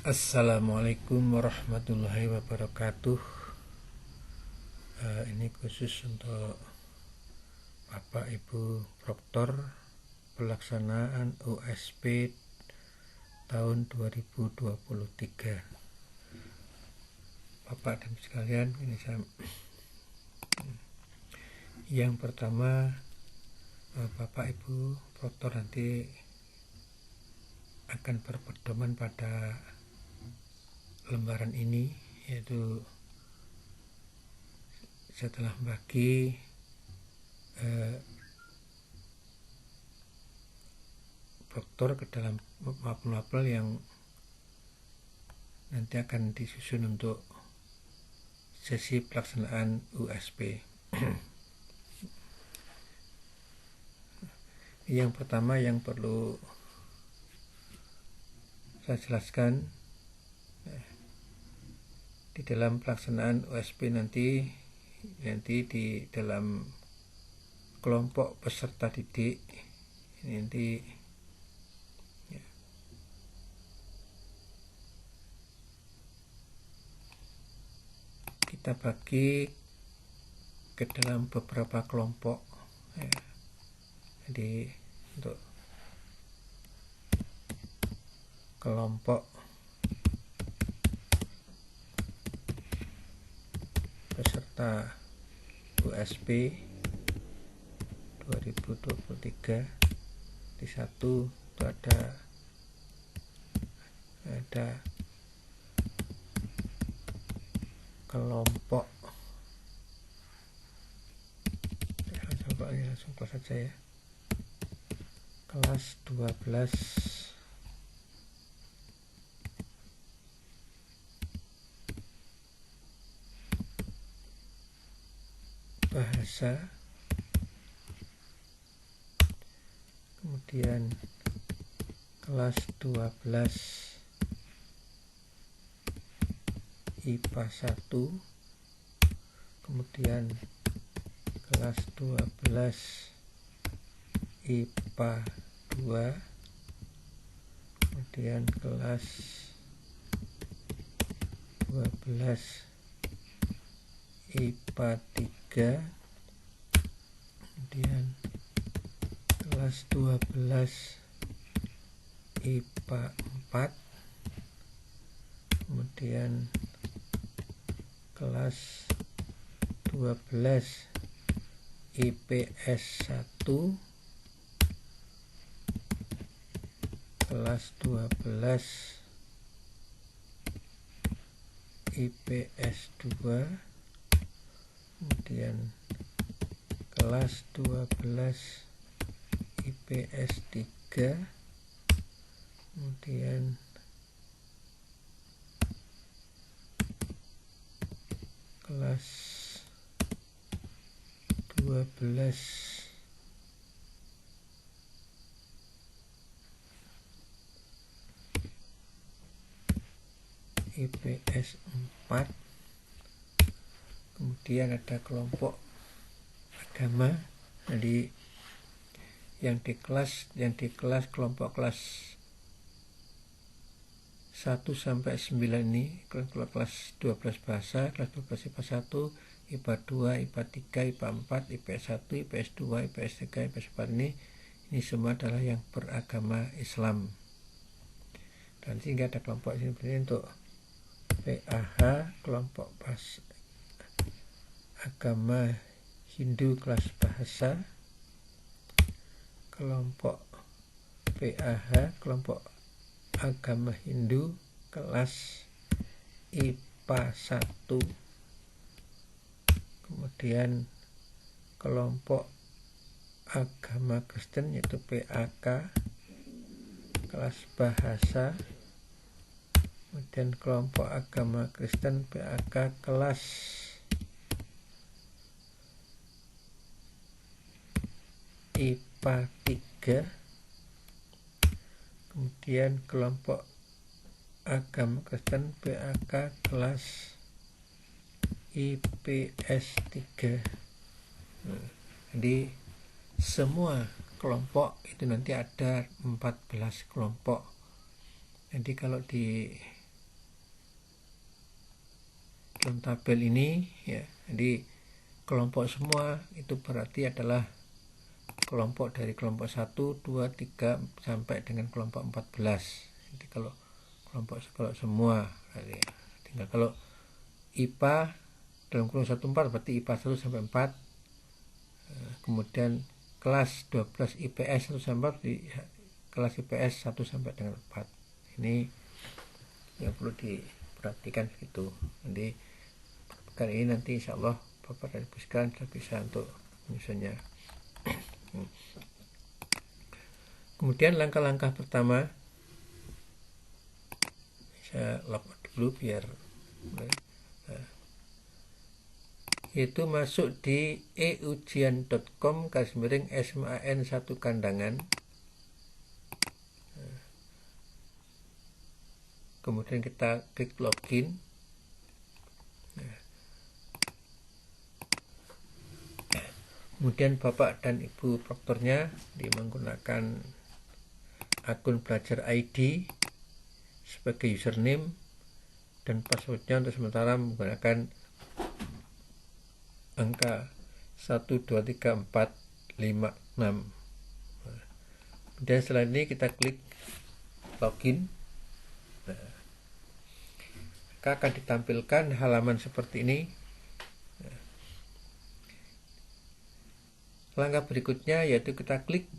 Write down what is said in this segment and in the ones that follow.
Assalamualaikum warahmatullahi wabarakatuh. Ini khusus untuk Bapak Ibu Proktor pelaksanaan USP tahun 2023. Bapak dan sekalian, yang pertama, Bapak Ibu Proktor nanti akan berpedoman pada lembaran ini, yaitu setelah membagi proktor ke dalam mapel-mapel yang nanti akan disusun untuk sesi pelaksanaan USP. Yang pertama yang perlu saya jelaskan, di dalam pelaksanaan USP nanti di dalam kelompok peserta didik nanti kita bagi ke dalam beberapa kelompok. Jadi untuk kelompok peserta USP 2023 di satu itu ada kelompok, langsung kelas saja ya, kelas 12 bahasa, kemudian kelas 12 IPA 1, kemudian kelas 12 IPA 2, kemudian kelas 12 IPA 3, kemudian kelas 12 IPA 4, kemudian kelas 12 IPS 1, kelas 12 IPS 2, kemudian kelas 12 IPS 3, kemudian kelas 12 IPS 4, kemudian ada kelompok agama. Jadi yang di kelas kelompok kelas 1 sampai 9 ini kelas 12 bahasa, kelas 12 IPA 1, IPA 2, IPA 3, IPA 4, IPS 1, IPS 2, IPS 3, IPS 4 ini semua adalah yang beragama Islam. Dan sehingga ada kelompok ini untuk PAH, kelompok agama Hindu kelas bahasa, kelompok PAH, kelompok agama Hindu kelas IPA 1, kemudian kelompok agama Kristen yaitu PAK kelas bahasa, kemudian kelompok agama Kristen PAK kelas IPA 3, kemudian kelompok agama Kristen PAK kelas IPS 3. Jadi semua kelompok itu nanti ada 14 kelompok. Jadi kalau di dalam tabel ini ya. Jadi kelompok semua itu berarti adalah kelompok dari kelompok 1, 2, 3 sampai dengan kelompok 14. Jadi kalau semua ya. Tinggal kalau IPA dalam kurung 1 4 berarti IPA 1 sampai 4. Kemudian kelas 12 IPS 1 sampai 4 di kelas IPS 1 sampai dengan 4. Ini yang perlu diperhatikan gitu. Jadi kali ini nanti insya Allah Bapak dan Ibu sekalian sudah bisa untuk menyusunnya. Kemudian langkah-langkah pertama saya lapor dulu biar yaitu masuk di eujian.com/SMAN1 kandangan. Kemudian kita klik login. Kemudian Bapak dan Ibu proktornya menggunakan akun belajar ID sebagai username dan passwordnya untuk sementara menggunakan angka 123456. Kemudian setelah ini kita klik login. Maka akan ditampilkan halaman seperti ini. Langkah berikutnya yaitu kita klik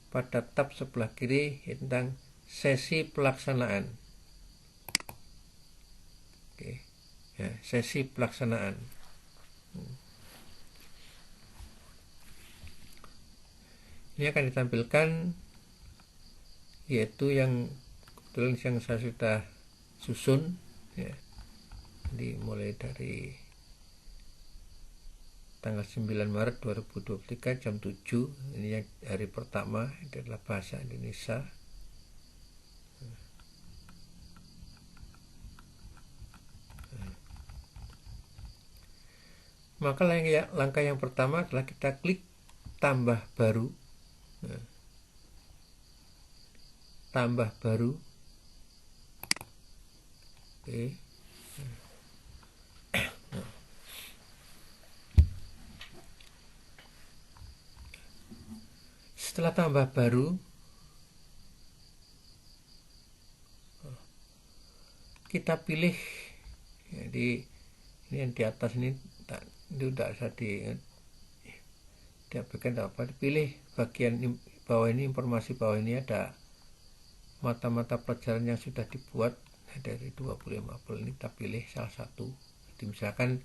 pada tab sebelah kiri tentang sesi pelaksanaan. Oke. Ya, sesi pelaksanaan. Ini akan ditampilkan yaitu yang kebetulan yang saya sudah susun ya. Jadi mulai dari tanggal 9 Maret 2023 jam 7. Ini yang hari pertama, itu adalah bahasa Indonesia. Maka langkah yang pertama adalah kita klik tambah baru. Tambah baru. Oke. Setelah tambah baru, kita pilih. Jadi ini yang di atas ini tidak usah diaplikasikan apa, dipilih bagian bawah ini, informasi bawah ini ada mata-mata pelajaran yang sudah dibuat dari 25 ini, kita pilih salah satu. Jadi misalkan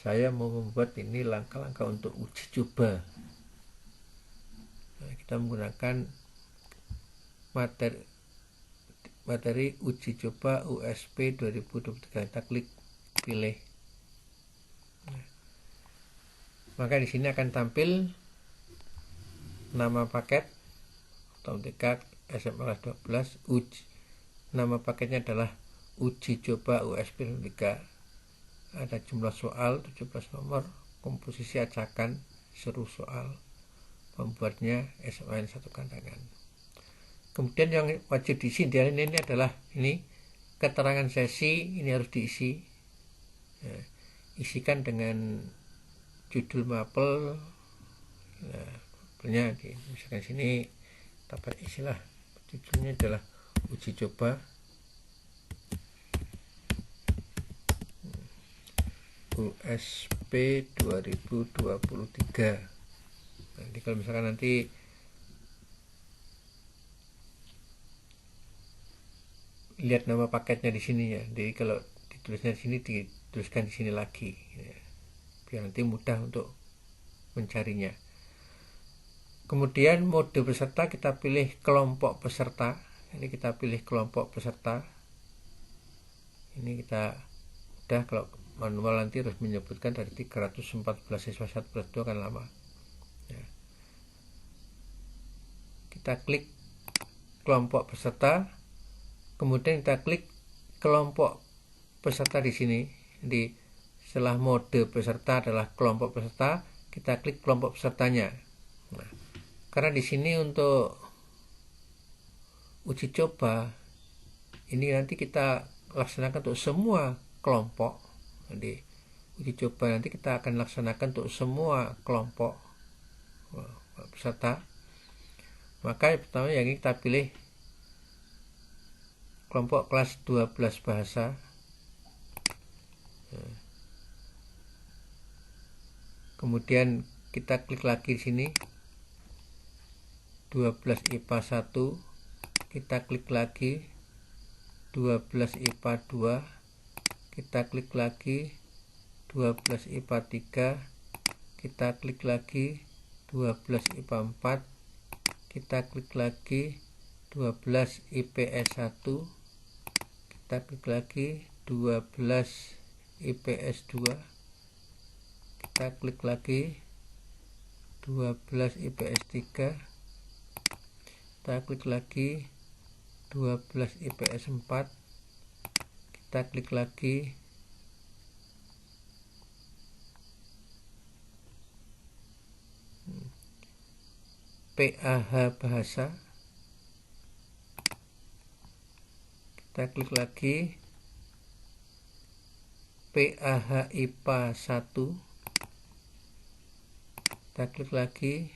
saya mau membuat ini langkah-langkah untuk uji coba. Nah, kita menggunakan materi uji coba USP 2023. Kita klik pilih. Nah, maka di sini akan tampil nama paket TK SMA kelas 12 nama paketnya adalah uji coba USP 2023. Ada jumlah soal 17 nomor, komposisi acakan, seru soal, pembuatnya SMAN 1 kandangan. Kemudian yang wajib diisi ini adalah ini keterangan sesi, ini harus diisi. Nah, isikan dengan judul mapel. Nah, misalkan sini dapat isilah judulnya adalah uji coba USP 2023. Jadi kalau misalkan nanti lihat nama paketnya di sini ya, jadi kalau ditulisnya di sini dituliskan di sini lagi ya, biar nanti mudah untuk mencarinya. Kemudian mode peserta kita pilih kelompok peserta. Ini kita pilih kelompok peserta. Ini kita udah, kalau manual nanti harus menyebutkan dari 314 siswa 1+2 kan lama ya. Kita klik kelompok peserta, kemudian kita klik kelompok peserta di sini. Di setelah mode peserta adalah kelompok peserta, kita klik kelompok pesertanya. Nah, karena di sini untuk uji coba ini nanti kita laksanakan untuk semua kelompok. Jadi uji coba nanti kita akan laksanakan untuk semua kelompok peserta. Maka yang pertama yang ini kita pilih kelompok kelas 12 bahasa. Kemudian kita klik lagi di sini 12 IPA 1, kita klik lagi 12 IPA 2, kita klik lagi 12 IPA 3, kita klik lagi 12 IPA 4, kita klik lagi 12 IPS 1, kita klik lagi 12 IPS 2, kita klik lagi 12 IPS 3, kita klik lagi 12 IPS 4, kita klik lagi PAH bahasa, kita klik lagi PAH IPA 1, kita klik lagi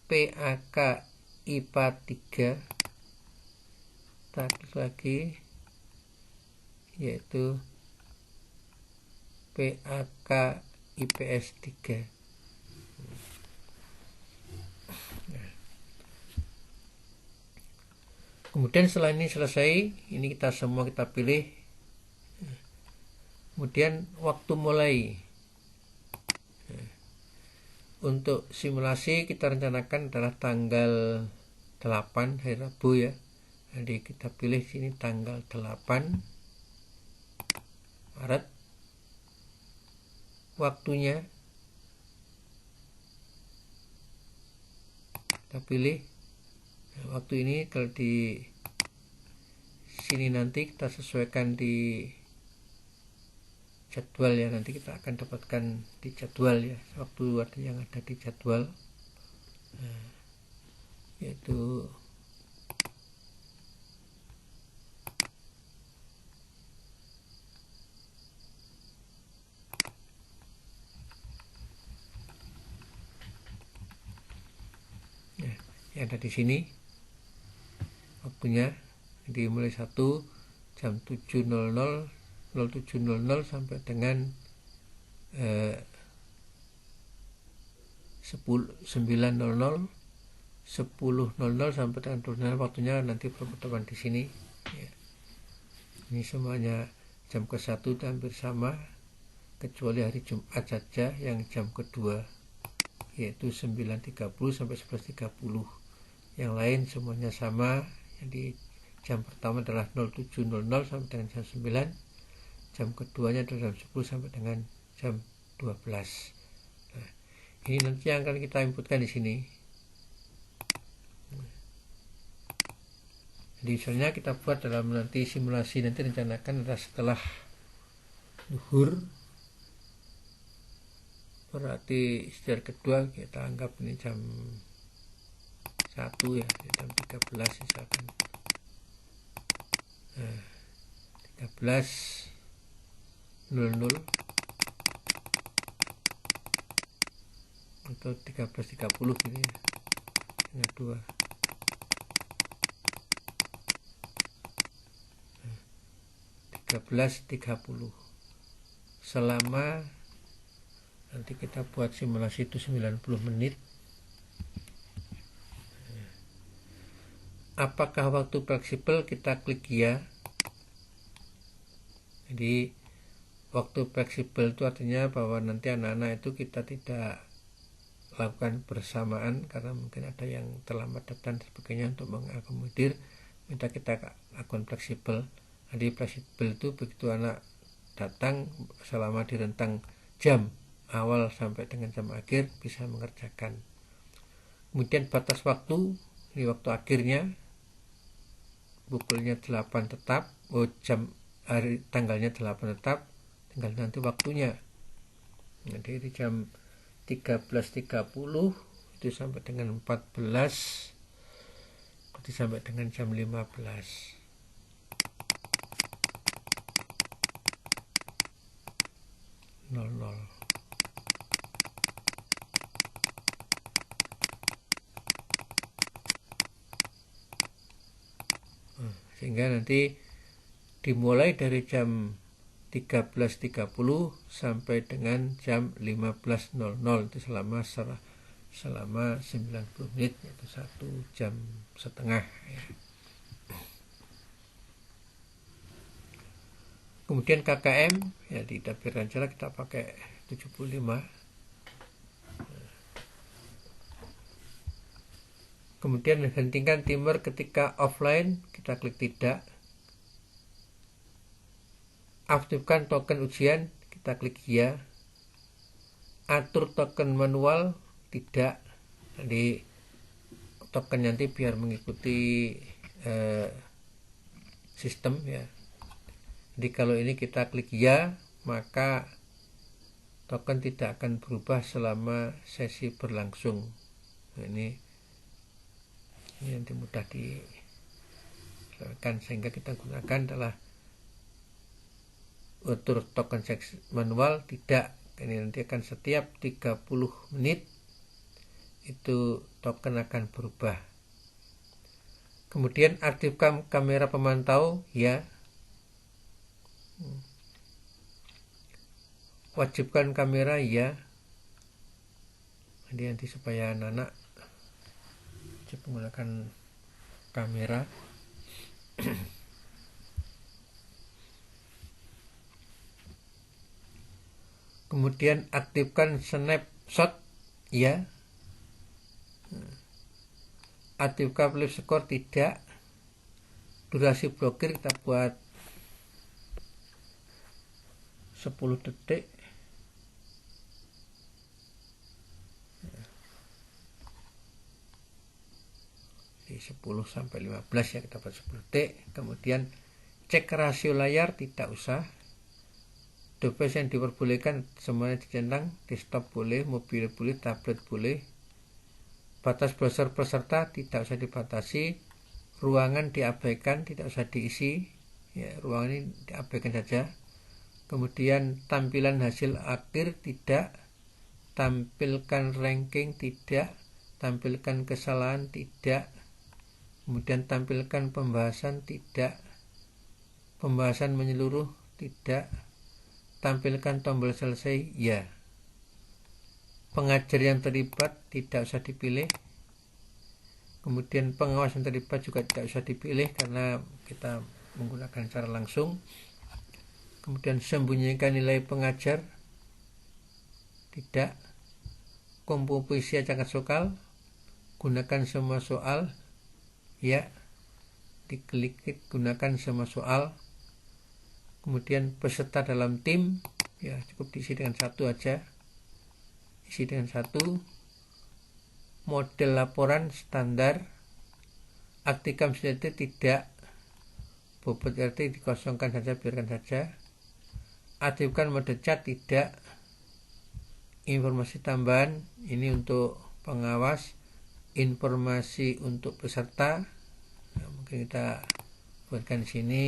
PAK IPA 3, kita klik lagi yaitu PAK IPS 3. Kemudian setelah ini selesai, ini kita semua kita pilih. Kemudian waktu mulai. Untuk simulasi kita rencanakan adalah tanggal 8 hari Rabu ya. Jadi kita pilih sini tanggal 8 Maret. Waktunya kita pilih. Waktu ini kalau di sini nanti kita sesuaikan di jadwal ya, nanti kita akan dapatkan di jadwal ya, waktu yang ada di jadwal, yaitu ya, yang ada di sini waktunya. Jadi mulai 1 jam 7.00 07.00 sampai dengan 9.00 10.00 sampai dengan 12.00. Waktunya nanti pertemuan di sini ya. Ini semuanya jam ke-1 hampir sama kecuali hari Jumat saja yang jam kedua yaitu 9.30 sampai 11.30. Yang lain semuanya sama. Jadi jam pertama adalah 07.00 sampai dengan jam 9. Jam keduanya adalah jam 10 sampai dengan jam 12. Nah, ini nanti yang akan kita inputkan di sini. Jadi misalnya kita buat dalam nanti simulasi nanti rencanakan adalah setelah zuhur. Berarti istirahat kedua kita anggap ini jam 1 ya, jam 13 misalkan. 13.00 atau 13.30 gitu ya, hanya 2. Nah, 13.30 selama nanti kita buat simulasi itu 90 menit. Apakah waktu fleksibel? Kita klik ya. Jadi waktu fleksibel itu artinya bahwa nanti anak-anak itu kita tidak lakukan bersamaan karena mungkin ada yang terlambat datang dan sebagainya. Untuk mengakomodir minta kita lakukan fleksibel. Jadi fleksibel itu begitu anak datang selama di rentang jam awal sampai dengan jam akhir bisa mengerjakan. Kemudian batas waktu, ini waktu akhirnya pukulnya 8 tetap, jam hari tanggalnya 8 tetap, tinggal nanti waktunya. Jadi di jam 13.30 itu sampai dengan 14, itu sampai dengan jam 15. Sehingga nanti dimulai dari jam 13.30 sampai dengan jam 15.00 itu selama 90 menit, yaitu 1,5 jam ya. Kemudian KKM ya di dapur Rancala kita pakai 75. Kemudian hentikan timer ketika offline, kita klik tidak. Aktifkan token ujian, kita klik ya. Atur token manual, tidak. Jadi token nanti biar mengikuti sistem ya. Jadi kalau ini kita klik ya, maka token tidak akan berubah selama sesi berlangsung. Nah, ini nanti mudah dilakukan, sehingga kita gunakan adalah atur token manual, tidak. Ini nanti akan setiap 30 menit itu token akan berubah. Kemudian aktifkan kamera pemantau ya. Wajibkan kamera ya. Jadi nanti supaya anak-anak wajib menggunakan kamera. Kemudian aktifkan snapshot ya. Aktifkan flip score tidak. Durasi blokir kita buat 10 detik. Di 10 sampai 15 ya, kita buat 10 detik. Kemudian cek rasio layar, tidak usah. Device yang diperbolehkan semuanya dicentang. Desktop boleh, mobil boleh, tablet boleh. Batas browser peserta tidak usah dibatasi. Ruangan diabaikan, tidak usah diisi ya, ruangan ini diabaikan saja. Kemudian tampilan hasil akhir tidak. Tampilkan ranking tidak. Tampilkan kesalahan tidak. Kemudian tampilkan pembahasan tidak. Pembahasan menyeluruh tidak. Tampilkan tombol selesai ya. Pengajar yang terlibat tidak usah dipilih. Kemudian pengawas yang terlibat juga tidak usah dipilih karena kita menggunakan cara langsung. Kemudian sembunyikan nilai pengajar tidak. Komposisi acak soal, gunakan semua soal ya. Diklik gunakan semua soal. Kemudian peserta dalam tim ya, cukup diisi dengan satu aja. Isi dengan satu. Model laporan standar. Aktifkan RT tidak. Bobot RT dikosongkan saja, biarkan saja. Aktifkan mode chat tidak. Informasi tambahan ini untuk pengawas, informasi untuk peserta. Nah, mungkin kita buatkan di sini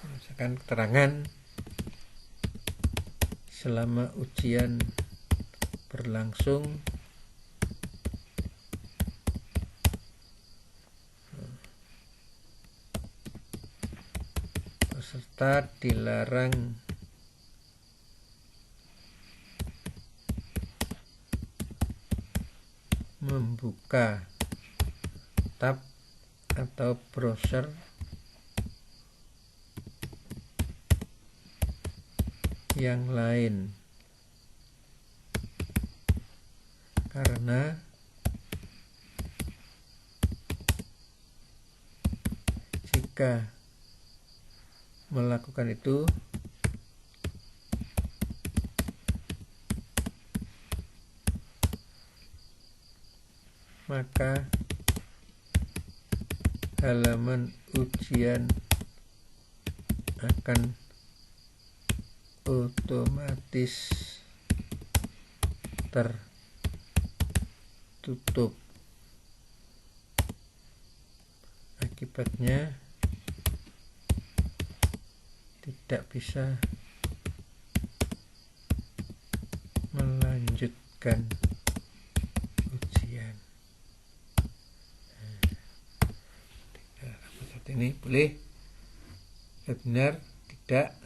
misalkan keterangan selama ujian berlangsung peserta dilarang membuka tab atau browser yang lain karena jika melakukan itu maka halaman ujian akan otomatis tertutup. Akibatnya tidak bisa melaksanakan ujian. Seperti ini boleh. Benar tidak,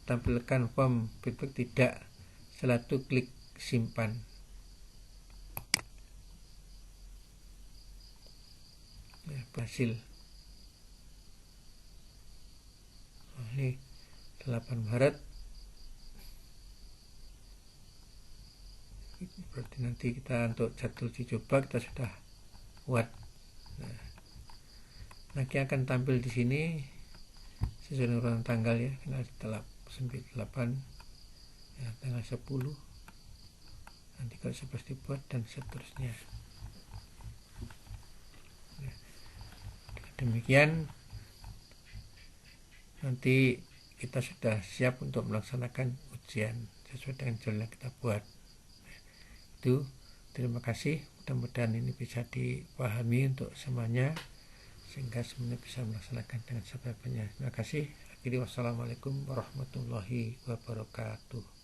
tampilkan form feedback tidak, setelah itu klik simpan. Berhasil. Ini 8 Maret, berarti nanti kita untuk jadwal uji coba kita sudah buat. Nanti akan tampil di sini sesuai urutan tanggal ya, tanggal 8 ya, tanggal 10 nanti kalau seperti buat dan seterusnya. Demikian, nanti kita sudah siap untuk melaksanakan ujian sesuai dengan jadwal yang kita buat. Itu, terima kasih. Mudah-mudahan ini bisa dipahami untuk semuanya, sehingga semuanya bisa melaksanakan dengan sebaik-baiknya. Terima kasih. Akhirnya, wassalamualaikum warahmatullahi wabarakatuh.